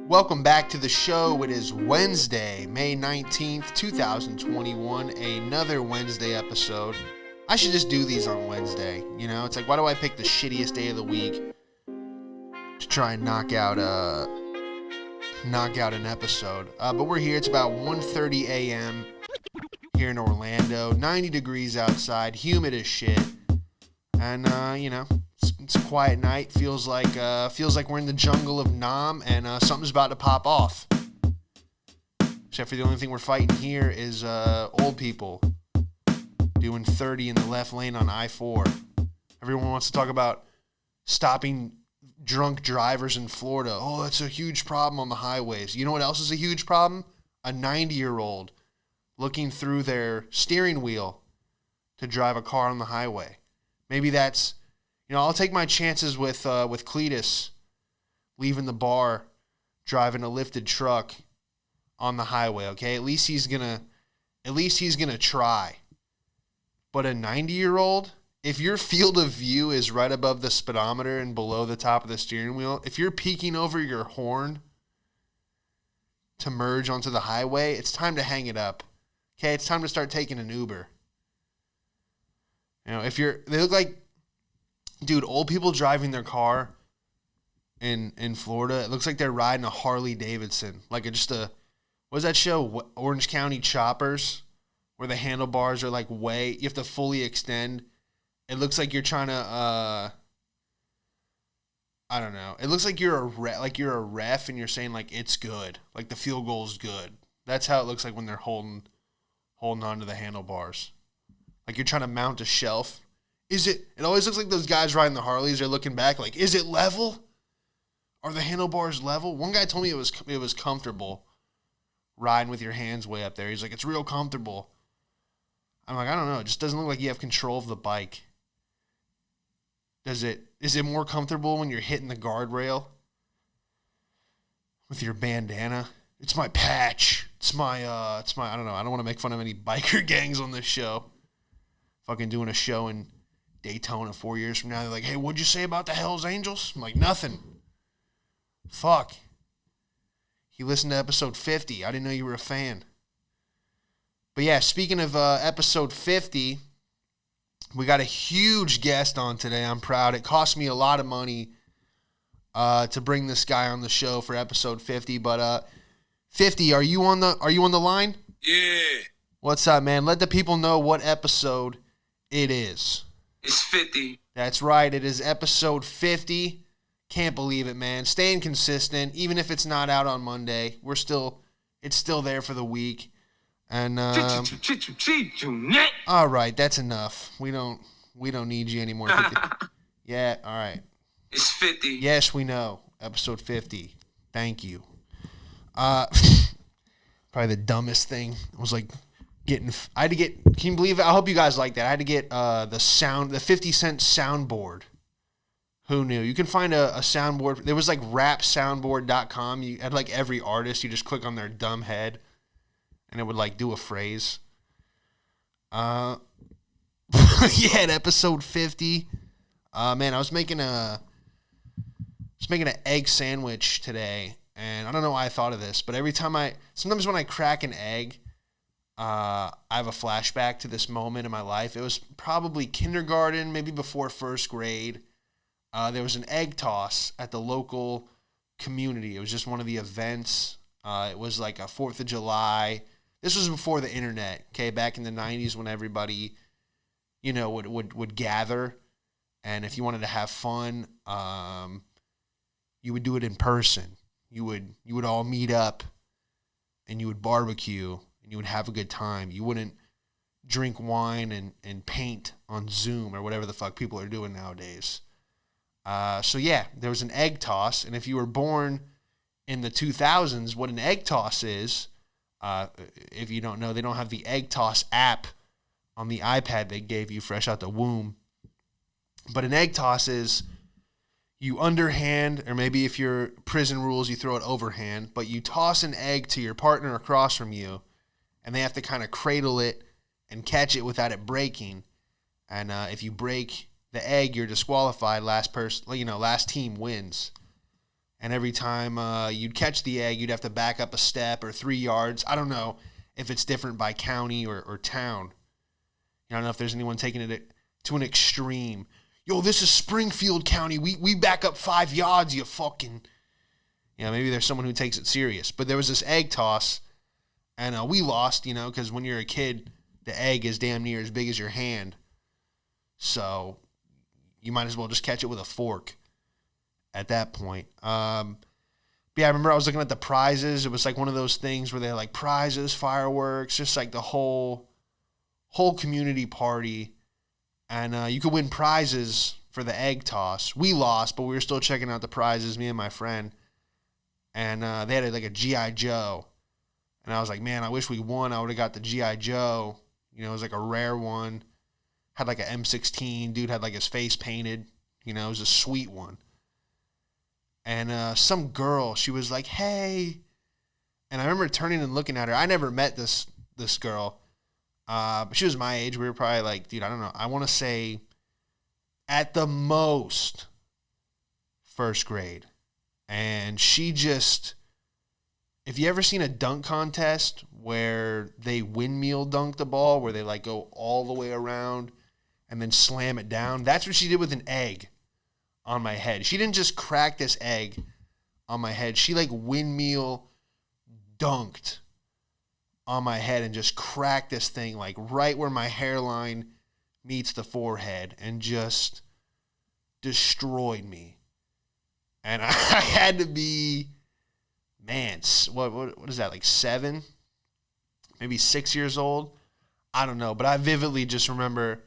Welcome back to the show. It is Wednesday, May 19th, 2021. Another Wednesday episode. I should just do these on Wednesday. You know, it's like, why do I pick the shittiest day of the week to try and knock out an episode? But we're here. It's about 1:30 a.m. here in Orlando. 90 degrees outside, humid as shit. And, it's a quiet night. Feels like we're in the jungle of Nam, and something's about to pop off. Except for the only thing we're fighting here is old people doing 30 in the left lane on I-4. Everyone wants to talk about stopping drunk drivers in Florida. Oh, that's a huge problem on the highways. You know what else is a huge problem? A 90-year-old looking through their steering wheel to drive a car on the highway. Maybe that's, I'll take my chances with Cletus leaving the bar, driving a lifted truck on the highway. Okay, at least he's gonna try. But a 90-year-old, if your field of view is right above the speedometer and below the top of the steering wheel, if you're peeking over your horn to merge onto the highway, it's time to hang it up. Okay, it's time to start taking an Uber. They look like, dude, old people driving their car in Florida, it looks like they're riding a Harley Davidson. Like what was that show? Orange County Choppers, where the handlebars are like you have to fully extend. It looks like you're trying to, I don't know. It looks like you're a ref and you're saying like it's good. Like the field goal's good. That's how it looks like when they're holding on to the handlebars. Like you're trying to mount a shelf. It always looks like those guys riding the Harleys are looking back like, is it level? Are the handlebars level? One guy told me it was comfortable riding with your hands way up there. He's like, it's real comfortable. I'm like, I don't know. It just doesn't look like you have control of the bike. Is it more comfortable when you're hitting the guardrail with your bandana? It's my patch. It's my, I don't know. I don't want to make fun of any biker gangs on this show. Fucking doing a show in Daytona 4 years from now. They're like, hey, what'd you say about the Hells Angels? I'm like, nothing. Fuck. You listened to episode 50. I didn't know you were a fan. But yeah, speaking of episode 50, we got a huge guest on today. I'm proud. It cost me a lot of money to bring this guy on the show for episode 50. But 50, are you on the line? Yeah. What's up, man? Let the people know what episode it is. It's 50. That's right. It is episode 50. Can't believe it, man. Staying consistent, even if it's not out on Monday. It's still there for the week. And all right, that's enough. We don't need you anymore. Yeah, all right. It's 50. Yes, we know. Episode 50. Thank you. Probably the dumbest thing was like can you believe it? I hope you guys like that. I had to get the 50 cent soundboard. Who knew? You can find a soundboard. There was like rapsoundboard.com. You had like every artist. You just click on their dumb head and it would like do a phrase. Yeah, at episode 50. Man, I was making an egg sandwich today, and I don't know why I thought of this, but sometimes when I crack an egg, I have a flashback to this moment in my life. It was probably kindergarten, maybe before first grade. There was an egg toss at the local community. It was just one of the events. It was like a 4th of July. This was before the internet, okay, back in the 90s when everybody, would gather. And if you wanted to have fun, you would do it in person. You would all meet up and you would barbecue. You would have a good time. You wouldn't drink wine and paint on Zoom or whatever the fuck people are doing nowadays. So yeah, there was an egg toss. And if you were born in the 2000s, what an egg toss is, if you don't know, they don't have the egg toss app on the iPad they gave you fresh out the womb. But an egg toss is you underhand, or maybe if you're prison rules, you throw it overhand, but you toss an egg to your partner across from you, and they have to kind of cradle it and catch it without it breaking. And if you break the egg, you're disqualified. Last team wins. And every time you'd catch the egg, you'd have to back up a step or 3 yards. I don't know if it's different by county or town. I don't know if there's anyone taking it to an extreme. Yo, this is Springfield County. We back up 5 yards, you fucking... maybe there's someone who takes it serious. But there was this egg toss, and we lost, because when you're a kid, the egg is damn near as big as your hand. So you might as well just catch it with a fork at that point. But yeah, I remember I was looking at the prizes. It was like one of those things where they're like prizes, fireworks, just like the whole community party. And you could win prizes for the egg toss. We lost, but we were still checking out the prizes, me and my friend. And they had like a G.I. Joe. And I was like, man, I wish we won. I would have got the G.I. Joe. It was like a rare one. Had like an M16. Dude had like his face painted. It was a sweet one. And some girl, she was like, hey. And I remember turning and looking at her. I never met this girl. But she was my age. We were probably like, dude, I don't know. I want to say at the most first grade. And she just, if you ever seen a dunk contest where they windmill dunk the ball, where they like go all the way around and then slam it down, that's what she did with an egg on my head. She didn't just crack this egg on my head. She like windmill dunked on my head and just cracked this thing like right where my hairline meets the forehead and just destroyed me. And I had to be, man, what is that, like 7? Maybe 6 years old? I don't know. But I vividly just remember,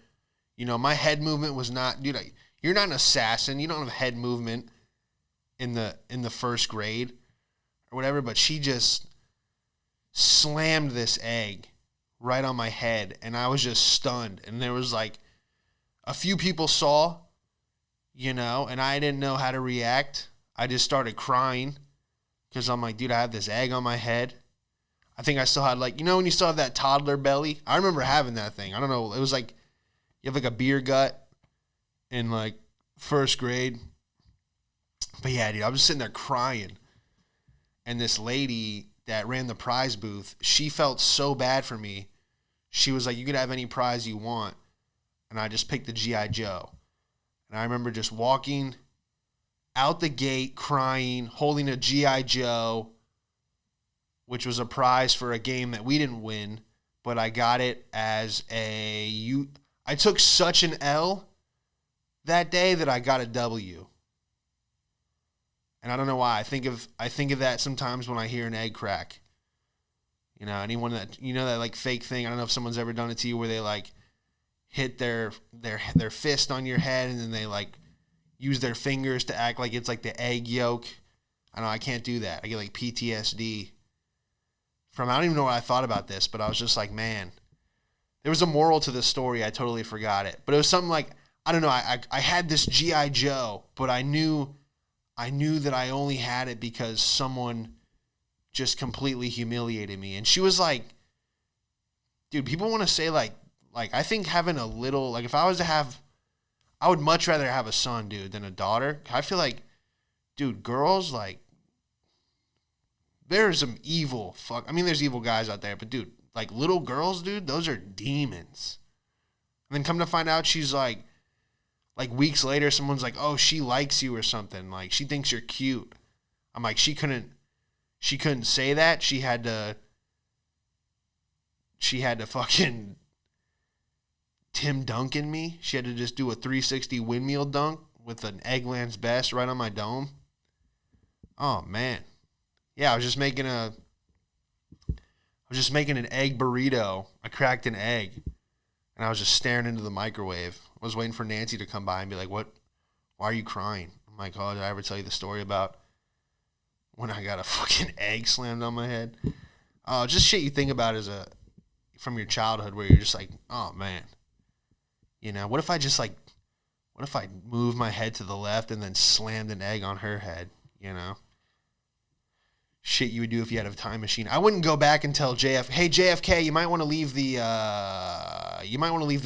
my head movement was not, dude, you're not an assassin. You don't have head movement in the first grade or whatever. But she just slammed this egg right on my head. And I was just stunned. And there was like a few people saw, and I didn't know how to react. I just started crying because I'm like, dude, I have this egg on my head. I think I still had like, when you still have that toddler belly? I remember having that thing. I don't know. It was like, you have like a beer gut in like first grade. But yeah, dude, I was sitting there crying. And this lady that ran the prize booth, she felt so bad for me. She was like, you could have any prize you want. And I just picked the G.I. Joe. And I remember just walking out the gate, crying, holding a G.I. Joe, which was a prize for a game that we didn't win, but I got it as I took such an L that day that I got a W. And I don't know why. I think of that sometimes when I hear an egg crack. Anyone that, that like fake thing. I don't know if someone's ever done it to you where they like hit their fist on your head and then they like use their fingers to act like it's like the egg yolk. I know I can't do that. I get like PTSD I don't even know what I thought about this, but I was just like, man, there was a moral to this story. I totally forgot it. But it was something like, I don't know. I had this G.I. Joe, but I knew that I only had it because someone just completely humiliated me. And she was like, dude, people want to say like I think having a little, like if I was to have, I would much rather have a son, dude, than a daughter. I feel like, dude, girls, like, there's some evil there's evil guys out there, but dude, like little girls, dude, those are demons. And then come to find out she's like weeks later, someone's like, oh, she likes you or something. Like she thinks you're cute. I'm like, she couldn't say that. She had to fucking Tim Duncan me. She had to just do a 360 windmill dunk with an Eggland's Best right on my dome. Oh man. Yeah, I was just making an egg burrito. I cracked an egg, and I was just staring into the microwave. I was waiting for Nancy to come by and be like, "What? Why are you crying?" I'm like, "Oh, did I ever tell you the story about when I got a fucking egg slammed on my head?" Oh, just shit you think about from your childhood where you're just like, "Oh man, what if I moved my head to the left and then slammed an egg on her head?" Shit you would do if you had a time machine. I wouldn't go back and tell hey JFK, you might want to leave the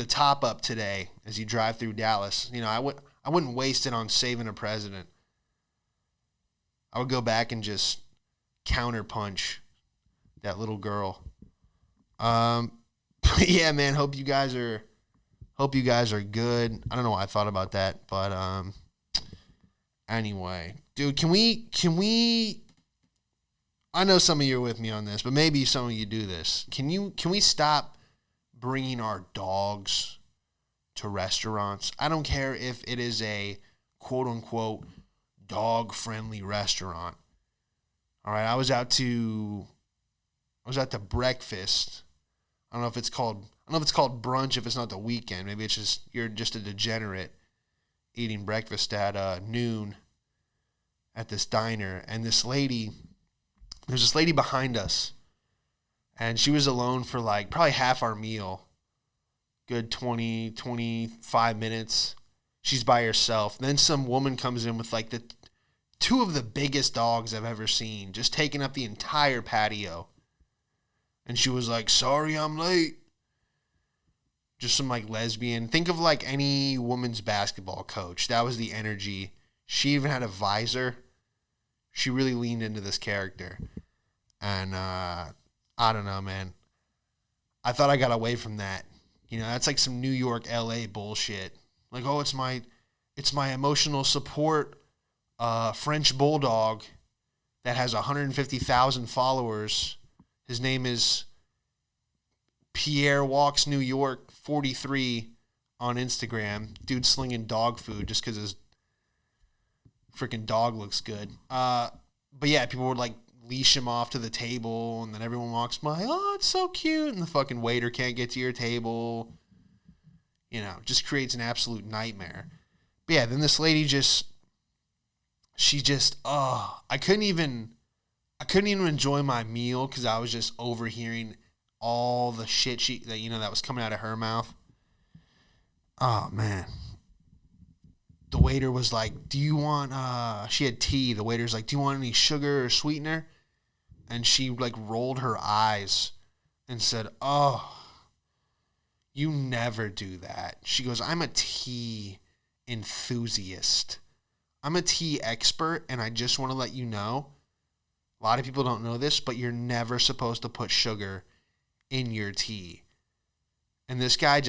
top up today as you drive through Dallas. I wouldn't waste it on saving a president. I would go back and just counterpunch that little girl. But yeah, man, hope you guys are good. I don't know why I thought about that, but anyway, dude, can we I know some of you are with me on this, but maybe some of you do this. Can we stop bringing our dogs to restaurants? I don't care if it is a quote unquote dog friendly restaurant. All right, I was out to breakfast. I don't know if it's called brunch if it's not the weekend. Maybe it's just you're just a degenerate eating breakfast at noon at this diner, and there's this lady behind us, and she was alone for like probably half our meal, good 25 minutes. She's by herself. Then some woman comes in with like the two of the biggest dogs I've ever seen, just taking up the entire patio. And she was like, "Sorry, I'm late." Just some like lesbian. Think of like any woman's basketball coach. That was the energy. She even had a visor. She really leaned into this character. And I don't know, man. I thought I got away from that. You know, that's like some New York, LA bullshit. Like, oh, it's my emotional support French bulldog that has 150,000 followers. His name is Pierre Walks New York 43 on Instagram. Dude slinging dog food just because his freaking dog looks good. But yeah, people would like leash him off to the table, and then everyone walks by. Oh, it's so cute, and the fucking waiter can't get to your table. You know, just creates an absolute nightmare. But yeah, then this lady I couldn't even enjoy my meal because I was just overhearing all the shit that was coming out of her mouth. Oh man. The waiter was like, "Do you want she had tea." The waiter's like, "Do you want any sugar or sweetener?" And she like rolled her eyes and said, "Oh, you never do that." She goes, "I'm a tea enthusiast. I'm a tea expert, and I just want to let you know, a lot of people don't know this, but you're never supposed to put sugar in your tea." And this guy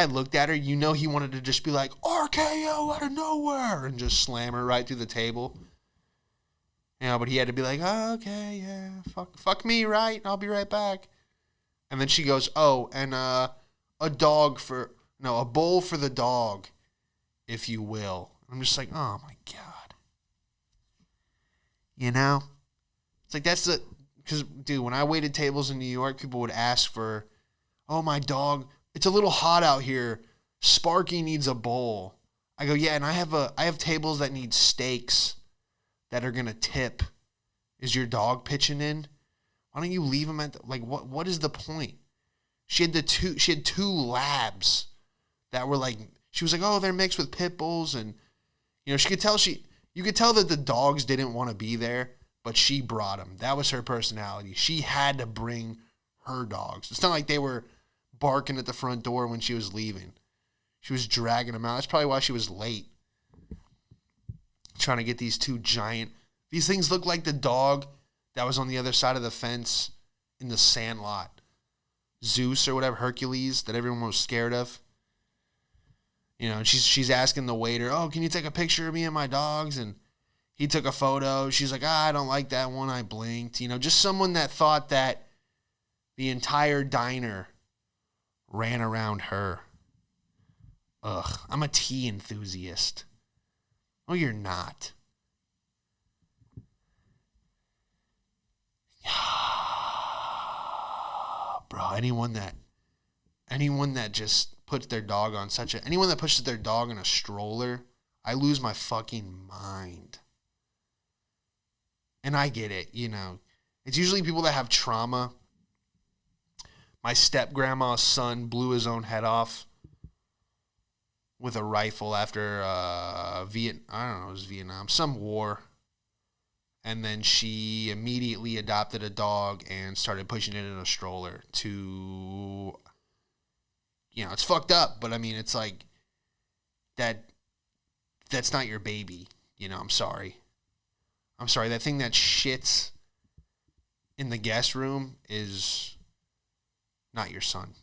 looked at her. You know, he wanted to just be like, RKO out of nowhere, and just slam her right through the table. You know, but he had to be like, "Oh, okay, yeah, fuck me, right? I'll be right back." And then she goes, "Oh, and a bowl for the dog, if you will." I'm just like, oh my God. You know? It's like because, dude, when I waited tables in New York, people would ask for, "Oh, my dog, it's a little hot out here. Sparky needs a bowl." I go, "Yeah, and I have tables that need steaks that are going to tip. Is your dog pitching in? Why don't you leave him at what is the point?" She had two labs that were like, she was like, "Oh, they're mixed with pit bulls," and you could tell that the dogs didn't want to be there, but she brought them. That was her personality. She had to bring her dogs. It's not like they were barking at the front door when she was leaving. She was dragging them out. That's probably why she was late. Trying to get these things look like the dog that was on the other side of the fence in the Sandlot. Zeus or whatever, Hercules, that everyone was scared of. You know, and she's asking the waiter, "Oh, can you take a picture of me and my dogs?" And he took a photo. She's like, "I don't like that one. I blinked." You know, just someone that thought that the entire diner ran around her. Ugh, I'm a tea enthusiast. Oh, you're not. Bro, anyone that just puts their dog on anyone that pushes their dog in a stroller, I lose my fucking mind. And I get it, you know. It's usually people that have trauma. My step-grandma's son blew his own head off with a rifle after Vietnam, some war. And then she immediately adopted a dog and started pushing it in a stroller to, you know, it's fucked up, but I mean, it's like that's not your baby, you know, I'm sorry. I'm sorry, that thing that shits in the guest room is not your son.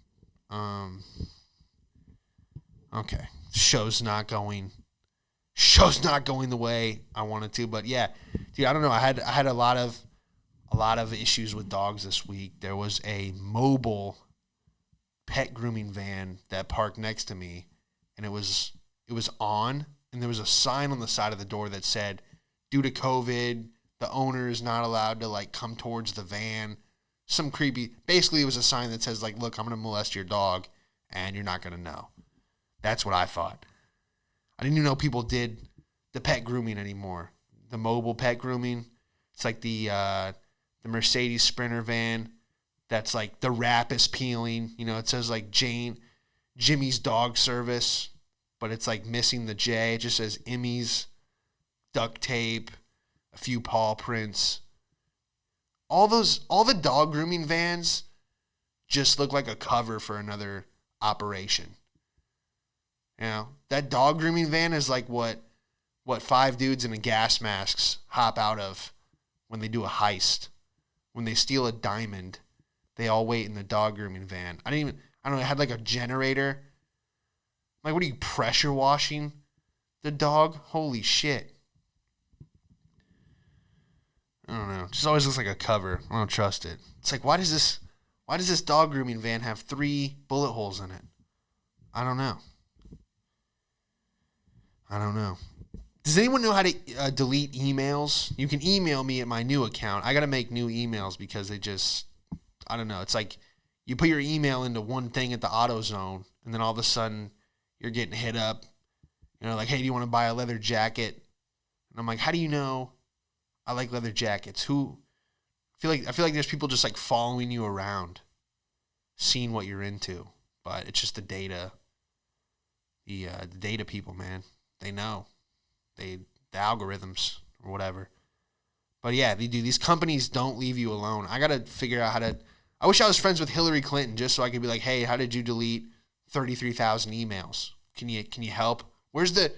Okay. Show's not going the way I wanted to, but yeah, dude, I don't know. I had a lot of issues with dogs this week. There was a mobile pet grooming van that parked next to me, and it was on, and there was a sign on the side of the door that said, due to COVID, the owner is not allowed to like come towards the van. Some creepy, basically it was a sign that says like, look, I'm going to molest your dog and you're not going to know. That's what I thought. I didn't even know people did the pet grooming anymore. The mobile pet grooming. It's like the Mercedes Sprinter van that's like the wrap is peeling. You know, it says like Jimmy's Dog Service, but it's like missing the J. It just says Emmy's, duct tape, a few paw prints. All the dog grooming vans just look like a cover for another operation. You know, that dog grooming van is like what 5 dudes in a gas masks hop out of when they do a heist. When they steal a diamond, they all wait in the dog grooming van. I don't know, it had like a generator. Like, what are you, pressure washing the dog? Holy shit. I don't know. It just always looks like a cover. I don't trust it. It's like, why does this dog grooming van have 3 bullet holes in it? I don't know. Does anyone know how to delete emails? You can email me at my new account. I got to make new emails because they just, I don't know. It's like you put your email into one thing at the AutoZone, and then all of a sudden you're getting hit up. You know, like, hey, do you want to buy a leather jacket? And I'm like, how do you know I like leather jackets? I feel like there's people just like following you around, seeing what you're into. But it's just the data. The data people, man. They know. The algorithms or whatever. But yeah, they do. These companies don't leave you alone. I got to figure out how to. I wish I was friends with Hillary Clinton just so I could be like, hey, how did you delete 33,000 emails? Can you help? They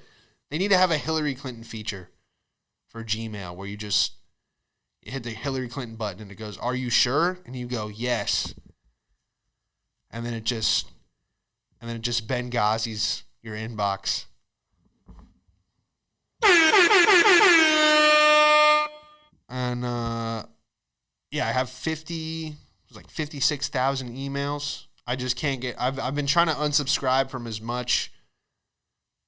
need to have a Hillary Clinton feature for Gmail where you hit the Hillary Clinton button and it goes, are you sure? And you go, yes. And then it just Benghazis your inbox. And yeah, I have 56,000 emails. I just can't get. I've been trying to unsubscribe from as much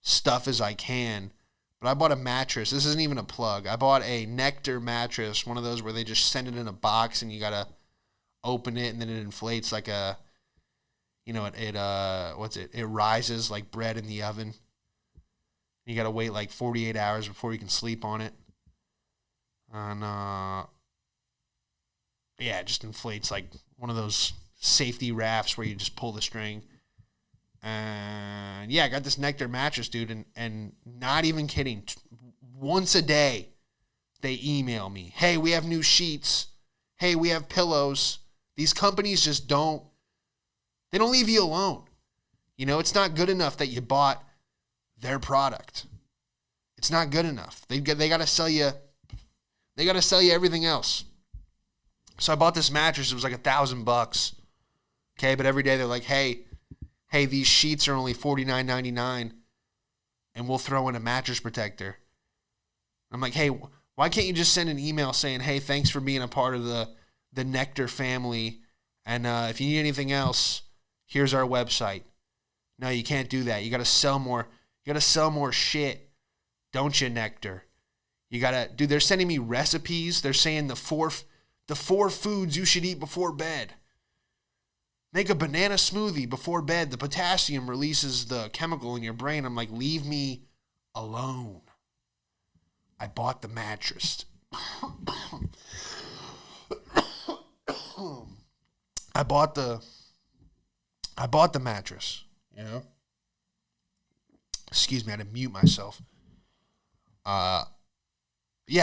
stuff as I can. But I bought a mattress. This isn't even a plug. I bought a Nectar mattress, one of those where they just send it in a box and you gotta open it and then it inflates like a, you know, it rises like bread in the oven. You gotta wait like 48 hours before you can sleep on it. And yeah, it just inflates like one of those safety rafts where you just pull the string. And yeah, I got this Nectar mattress, dude, and not even kidding, once a day they email me, hey, we have new sheets, hey, we have pillows. These companies just don't leave you alone. You know, it's not good enough that you bought their product. It's not good enough. They got to sell you everything else. So I bought this mattress. It was like $1,000. Okay, but every day they're like, hey, these sheets are only $49.99, and we'll throw in a mattress protector. I'm like, hey, why can't you just send an email saying, hey, thanks for being a part of the Nectar family, and if you need anything else, here's our website. No, you can't do that. You got to sell more. You got to sell more shit, don't you, Nectar? You got to, dude. They're sending me recipes. They're saying the four foods you should eat before bed. Make a banana smoothie before bed. The potassium releases the chemical in your brain. I'm like, leave me alone. I bought the mattress. I bought the mattress, you know? Excuse me, I had to mute myself. Yeah,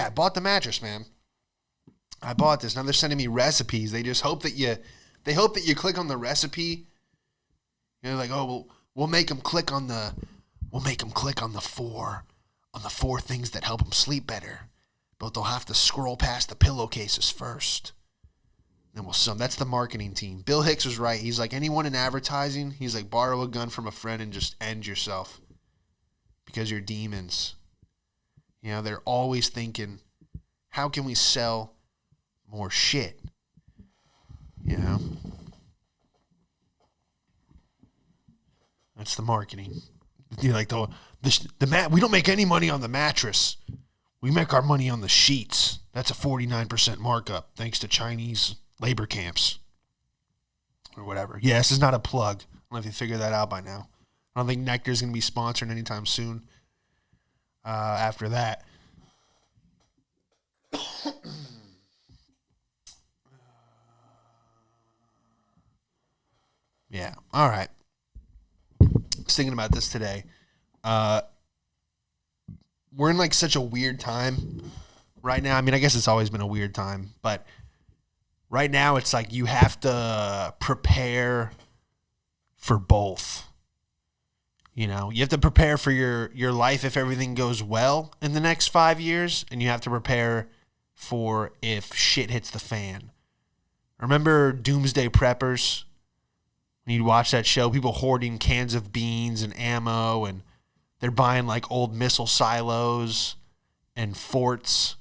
I bought the mattress, man. I bought this. Now they're sending me recipes. They just hope that you click on the recipe. You know, like, oh, we'll make them click on the 4 things that help them sleep better. but they'll have to scroll past the pillowcases first. Then we'll sum. That's the marketing team. Bill Hicks was right. He's like, anyone in advertising, he's like, borrow a gun from a friend and just end yourself because you're demons. You know, they're always thinking, how can we sell more shit? You know? That's the marketing. You're like, the mat. We don't make any money on the mattress. We make our money on the sheets. That's a 49% markup, thanks to Chinese labor camps. Or whatever. Yeah, this is not a plug. I don't know if you figured that out by now. I don't think Nectar's going to be sponsored anytime soon after that. Yeah, all right. I was thinking about this today. We're in like such a weird time right now. I mean, I guess it's always been a weird time, but right now it's like you have to prepare for both. You know, you have to prepare for your life if everything goes well in the next 5 years, and you have to prepare for if shit hits the fan. Remember Doomsday Preppers? When you watch that show, people hoarding cans of beans and ammo, and they're buying like old missile silos and forts,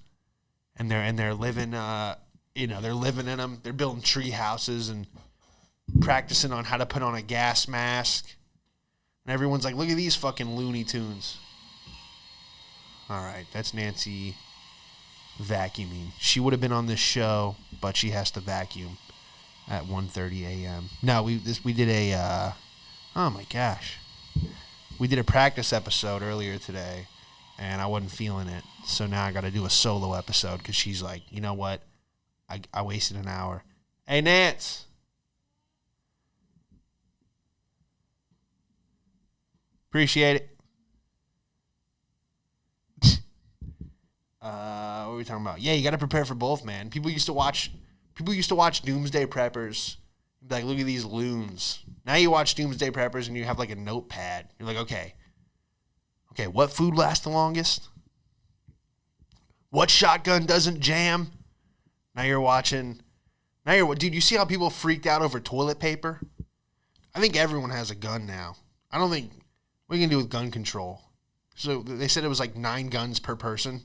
and they're living, they're living in them. They're building tree houses and practicing on how to put on a gas mask. And everyone's like, look at these fucking Looney Tunes. All right, that's Nancy vacuuming. She would have been on this show, but she has to vacuum at 1:30 a.m. No, we did a, oh my gosh. We did a practice episode earlier today, and I wasn't feeling it. So now I got to do a solo episode because she's like, you know what? I wasted an hour. Hey, Nance. Appreciate it. What are we talking about? Yeah, you got to prepare for both, man. People used to watch Doomsday Preppers. Like, look at these loons. Now you watch Doomsday Preppers and you have like a notepad. You're like, okay, what food lasts the longest? What shotgun doesn't jam? Dude, you see how people freaked out over toilet paper? I think everyone has a gun now. I don't think, what are you going to do with gun control? So they said it was like 9 guns per person.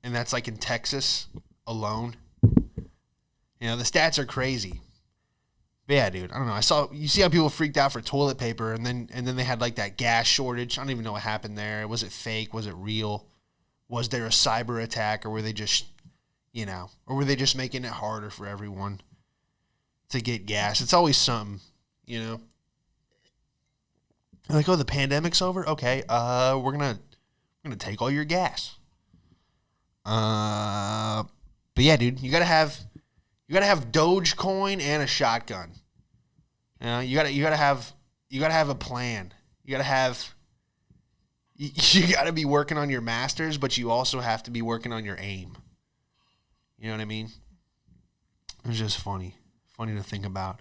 And that's like in Texas alone. You know, the stats are crazy. But yeah, dude, I don't know. You see how people freaked out for toilet paper, and then they had like that gas shortage. I don't even know what happened there. Was it fake? Was it real? Was there a cyber attack, or were they just, making it harder for everyone to get gas? It's always something, you know. Like, oh, the pandemic's over? Okay, we're gonna take all your gas. But yeah, dude, you gotta have Dogecoin and a shotgun. You know, you gotta have a plan. You gotta be working on your masters, but you also have to be working on your aim. You know what I mean? It's just funny to think about.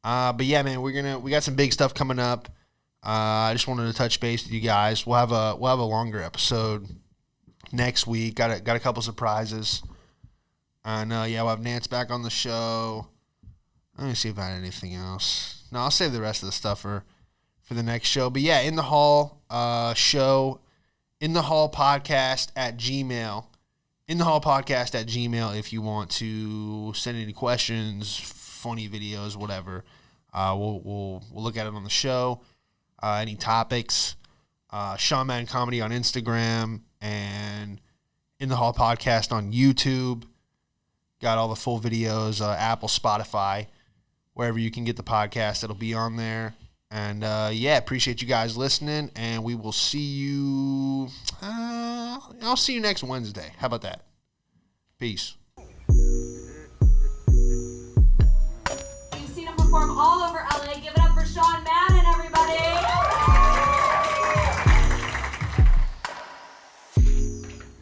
But yeah, man, we got some big stuff coming up. I just wanted to touch base with you guys. We'll have a longer episode next week. Got a couple surprises. And we'll have Nance back on the show. Let me see if I had anything else. No, I'll save the rest of the stuff for the next show. But yeah, In the Hall show, In the Hall podcast at Gmail. In the Hall podcast at Gmail if you want to send any questions, funny videos, whatever. We'll look at it on the show. Any topics. Sean Madden Comedy on Instagram and In the Hall podcast on YouTube. Got all the full videos, Apple, Spotify, wherever you can get the podcast, it'll be on there. And, appreciate you guys listening, and we will see you, I'll see you next Wednesday. How about that? Peace. You've seen him perform all over LA. Give it up for Sean Madden, everybody.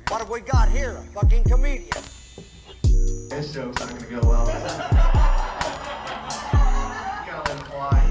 What have we got here? A fucking comedian. This joke's not going to go well. You gotta let it fly.